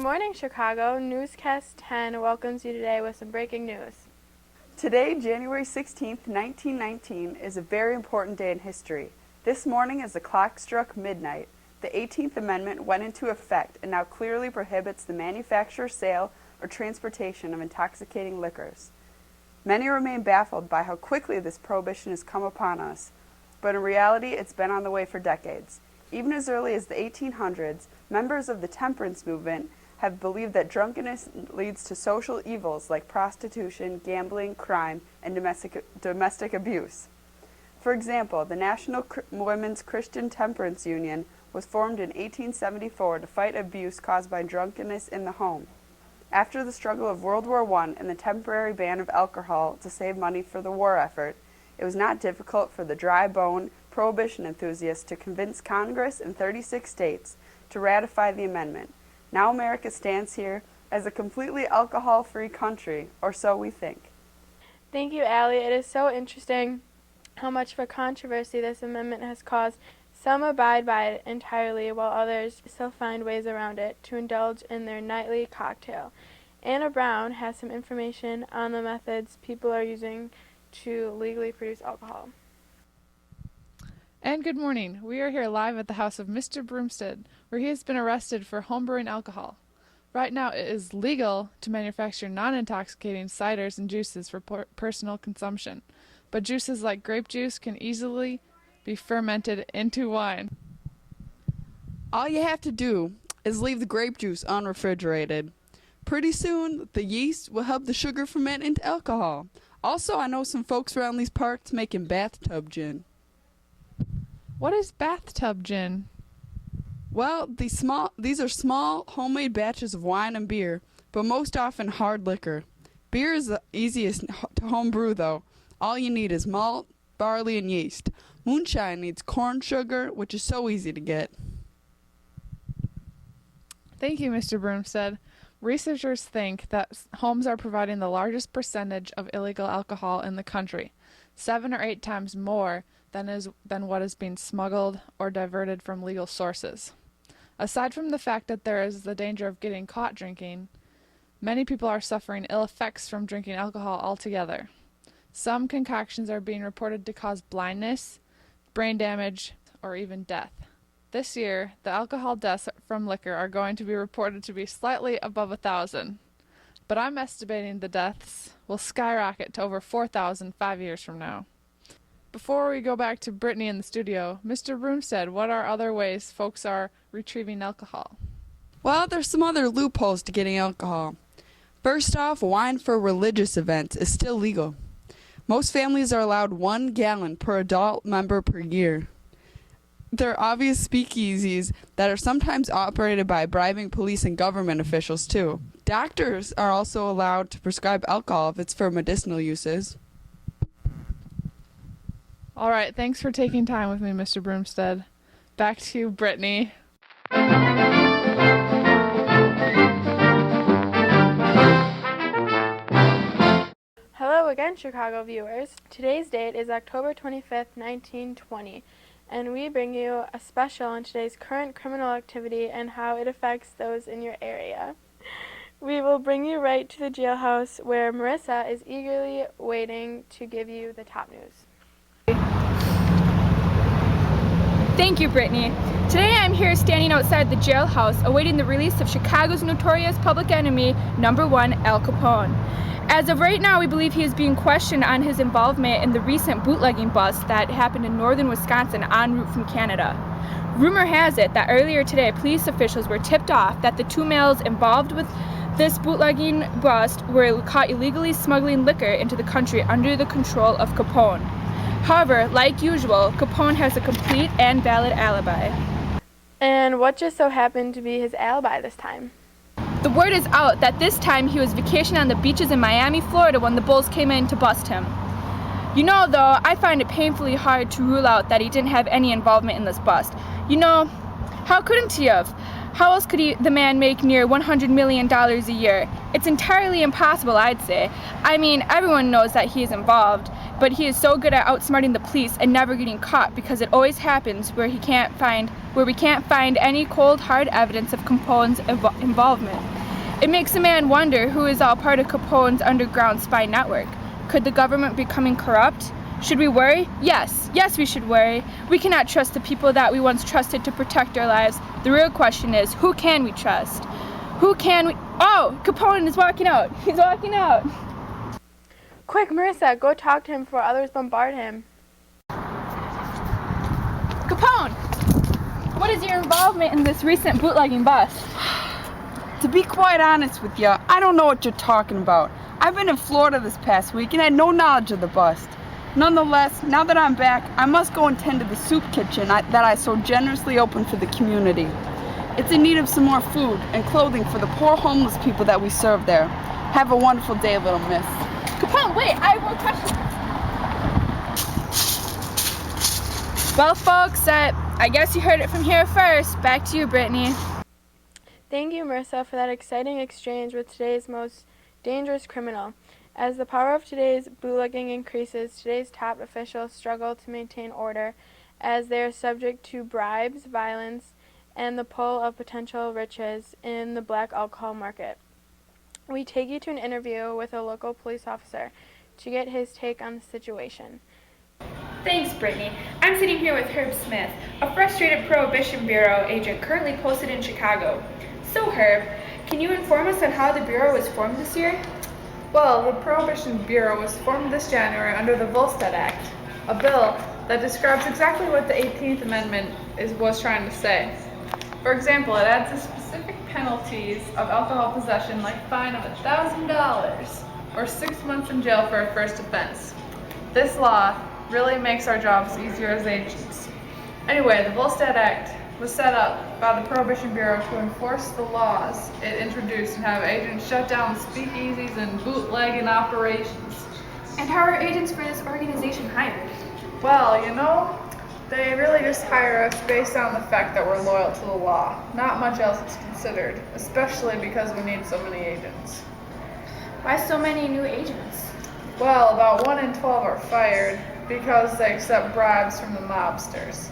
morning, Chicago. Newscast 10 welcomes you today with some breaking news. Today, January 16th, 1919, is a very important day in history. This morning, as the clock struck midnight, the 18th Amendment went into effect and now clearly prohibits the manufacture, sale, or transportation of intoxicating liquors. Many remain baffled by how quickly this prohibition has come upon us, but in reality, it's been on the way for decades. Even as early as the 1800s, members of the temperance movement have believed that drunkenness leads to social evils like prostitution, gambling, crime, and domestic abuse. For example, the National Women's Christian Temperance Union was formed in 1874 to fight abuse caused by drunkenness in the home. After the struggle of World War I and the temporary ban of alcohol to save money for the war effort, it was not difficult for the dry-bone Prohibition enthusiasts to convince Congress in 36 states to ratify the amendment. Now America stands here as a completely alcohol-free country, or so we think. Thank you, Allie. It is so interesting how much of a controversy this amendment has caused. Some abide by it entirely, while others still find ways around it to indulge in their nightly cocktail. Anna Brown has some information on the methods people are using to legally produce alcohol. And good morning. We are here live at the house of Mr. Broomstead, where he has been arrested for homebrewing alcohol. Right now, it is legal to manufacture non-intoxicating ciders and juices for personal consumption, but juices like grape juice can easily be fermented into wine. All you have to do is leave the grape juice unrefrigerated. Pretty soon, the yeast will help the sugar ferment into alcohol. Also, I know some folks around these parts making bathtub gin. What is bathtub gin? Well, these are small, homemade batches of wine and beer, but most often hard liquor. Beer is the easiest to home brew, though. All you need is malt, barley, and yeast. Moonshine needs corn sugar, which is so easy to get. Thank you, Mr. Broomstead. Researchers think that homes are providing the largest percentage of illegal alcohol in the country, 7 or 8 times more than what is being smuggled or diverted from legal sources. Aside from the fact that there is the danger of getting caught drinking, many people are suffering ill effects from drinking alcohol altogether. Some concoctions are being reported to cause blindness, brain damage, or even death. This year, the alcohol deaths from liquor are going to be reported to be slightly above 1,000, but I'm estimating the deaths will skyrocket to over 4,000 5 years from now. Before we go back to Brittany in the studio, Mr. Broomstead, what are other ways folks are retrieving alcohol? Well, there's some other loopholes to getting alcohol. First off, wine for religious events is still legal. Most families are allowed 1 gallon per adult member per year. There are obvious speakeasies that are sometimes operated by bribing police and government officials, too. Doctors are also allowed to prescribe alcohol if it's for medicinal uses. All right, thanks for taking time with me, Mr. Broomstead. Back to you, Brittany. Hello again, Chicago viewers. Today's date is October 25th, 1920, and we bring you a special on today's current criminal activity and how it affects those in your area. We will bring you right to the jailhouse where Marissa is eagerly waiting to give you the top news. Thank you, Brittany. Today I'm here standing outside the jailhouse awaiting the release of Chicago's notorious public enemy, number 1, Al Capone. As of right now, we believe he is being questioned on his involvement in the recent bootlegging bust that happened in northern Wisconsin en route from Canada. Rumor has it that earlier today, police officials were tipped off that the 2 males involved with this bootlegging bust were caught illegally smuggling liquor into the country under the control of Capone. However, like usual, Capone has a complete and valid alibi. And what just so happened to be his alibi this time? The word is out that this time he was vacationing on the beaches in Miami, Florida when the Bulls came in to bust him. You know, though, I find it painfully hard to rule out that he didn't have any involvement in this bust. You know, how couldn't he have? How else could the man make near $100 million a year? It's entirely impossible, I'd say. I mean, everyone knows that he is involved. but he is so good at outsmarting the police and never getting caught because it always happens where we can't find any cold hard evidence of Capone's involvement. It makes a man wonder who is all part of Capone's underground spy network. Could the government be becoming corrupt? Should we worry? Yes, we should worry. We cannot trust the people that we once trusted to protect our lives. The real question is, who can we trust? Oh, Capone is walking out. He's walking out. Quick, Marissa, go talk to him before others bombard him. Capone, what is your involvement in this recent bootlegging bust? To be quite honest with you, I don't know what you're talking about. I've been in Florida this past week and had no knowledge of the bust. Nonetheless, now that I'm back, I must go and tend to the soup kitchen that I so generously opened for the community. It's in need of some more food and clothing for the poor homeless people that we serve there. Have a wonderful day, little miss. Capone, wait, I have one question. Well, folks, I guess you heard it from here first. Back to you, Brittany. Thank you, Marissa, for that exciting exchange with today's most dangerous criminal. As the power of today's bootlegging increases, today's top officials struggle to maintain order as they are subject to bribes, violence, and the pull of potential riches in the black alcohol market. We take you to an interview with a local police officer to get his take on the situation. Thanks, Brittany. I'm sitting here with Herb Smith, a frustrated Prohibition Bureau agent currently posted in Chicago. So, Herb, can you inform us on how the Bureau was formed this year? Well, the Prohibition Bureau was formed this January under the Volstead Act, a bill that describes exactly what the 18th Amendment was trying to say. For example, it adds the specific penalties of alcohol possession like fine of $1,000 or 6 months in jail for a first offense. This law really makes our jobs easier as agents. Anyway, the Volstead Act was set up by the Prohibition Bureau to enforce the laws it introduced and have agents shut down speakeasies and bootlegging operations. And how are agents for this organization hired? Well, they really just hire us based on the fact that we're loyal to the law. Not much else is considered, especially because we need so many agents. Why so many new agents? Well, about 1 in 12 are fired because they accept bribes from the mobsters.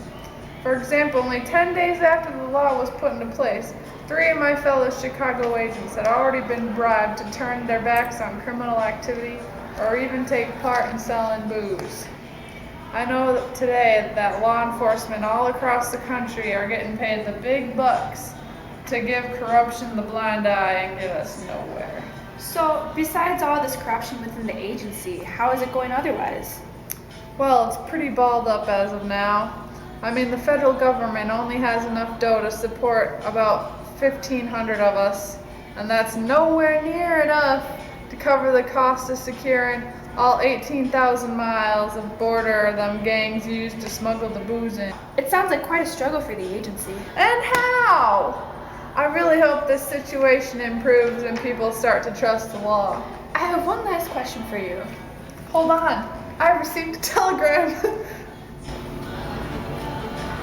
For example, only 10 days after the law was put into place, 3 of my fellow Chicago agents had already been bribed to turn their backs on criminal activity or even take part in selling booze. I know that today that law enforcement all across the country are getting paid the big bucks to give corruption the blind eye and get us nowhere. So, besides all this corruption within the agency, how is it going otherwise? Well, it's pretty balled up as of now. I mean, the federal government only has enough dough to support about 1,500 of us, and that's nowhere near enough to cover the cost of securing all 18,000 miles of border them gangs use to smuggle the booze in. It sounds like quite a struggle for the agency. And how? I really hope this situation improves and people start to trust the law. I have one last question for you. Hold on, I received a telegram.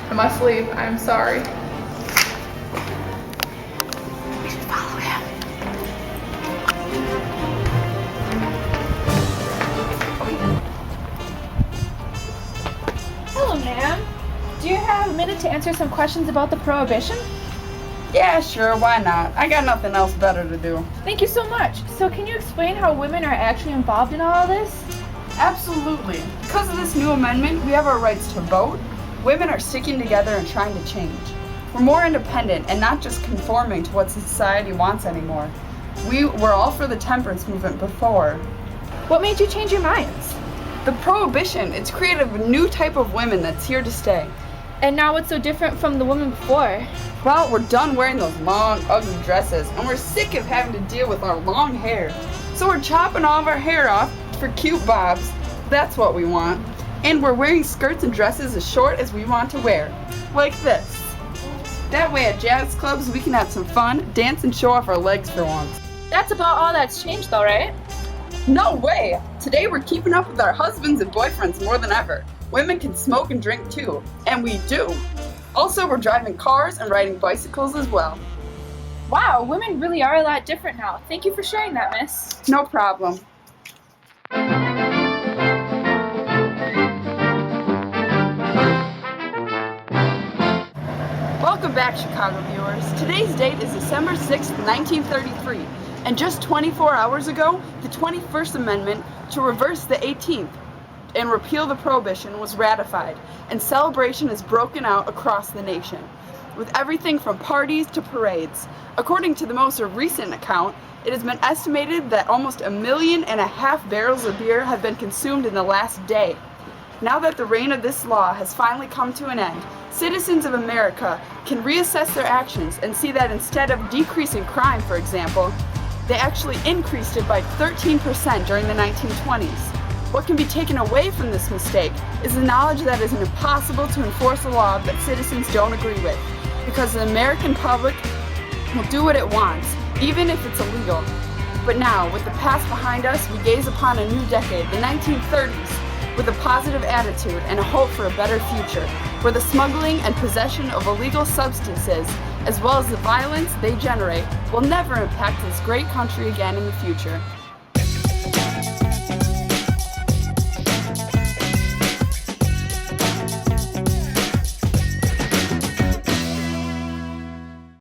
I must leave, I'm sorry. We should follow him. Hello, ma'am. Do you have a minute to answer some questions about the Prohibition? Yeah, sure, why not? I got nothing else better to do. Thank you so much. So can you explain how women are actually involved in all of this? Absolutely. Because of this new amendment, we have our rights to vote. Women are sticking together and trying to change. We're more independent and not just conforming to what society wants anymore. We were all for the temperance movement before. What made you change your minds? The Prohibition, it's created a new type of women that's here to stay. And now what's so different from the women before? Well, we're done wearing those long, ugly dresses, and we're sick of having to deal with our long hair. So we're chopping all of our hair off for cute bobs. That's what we want. And we're wearing skirts and dresses as short as we want to wear. Like this. That way at jazz clubs we can have some fun, dance and show off our legs for once. That's about all that's changed though, right? No way! Today we're keeping up with our husbands and boyfriends more than ever. Women can smoke and drink too. And we do. Also, we're driving cars and riding bicycles as well. Wow, women really are a lot different now. Thank you for sharing that, miss. No problem. back, Chicago viewers. Today's date is December 6, 1933, and just 24 hours ago, the 21st Amendment to reverse the 18th and repeal the Prohibition was ratified, and celebration is broken out across the nation, with everything from parties to parades. According to the most recent account, it has been estimated that almost 1.5 million barrels of beer have been consumed in the last day. Now that the reign of this law has finally come to an end, citizens of America can reassess their actions and see that instead of decreasing crime, for example, they actually increased it by 13% during the 1920s. What can be taken away from this mistake is the knowledge that it is impossible to enforce a law that citizens don't agree with, because the American public will do what it wants, even if it's illegal. But now, with the past behind us, we gaze upon a new decade, the 1930s, with a positive attitude and a hope for a better future, where the smuggling and possession of illegal substances, as well as the violence they generate, will never impact this great country again in the future.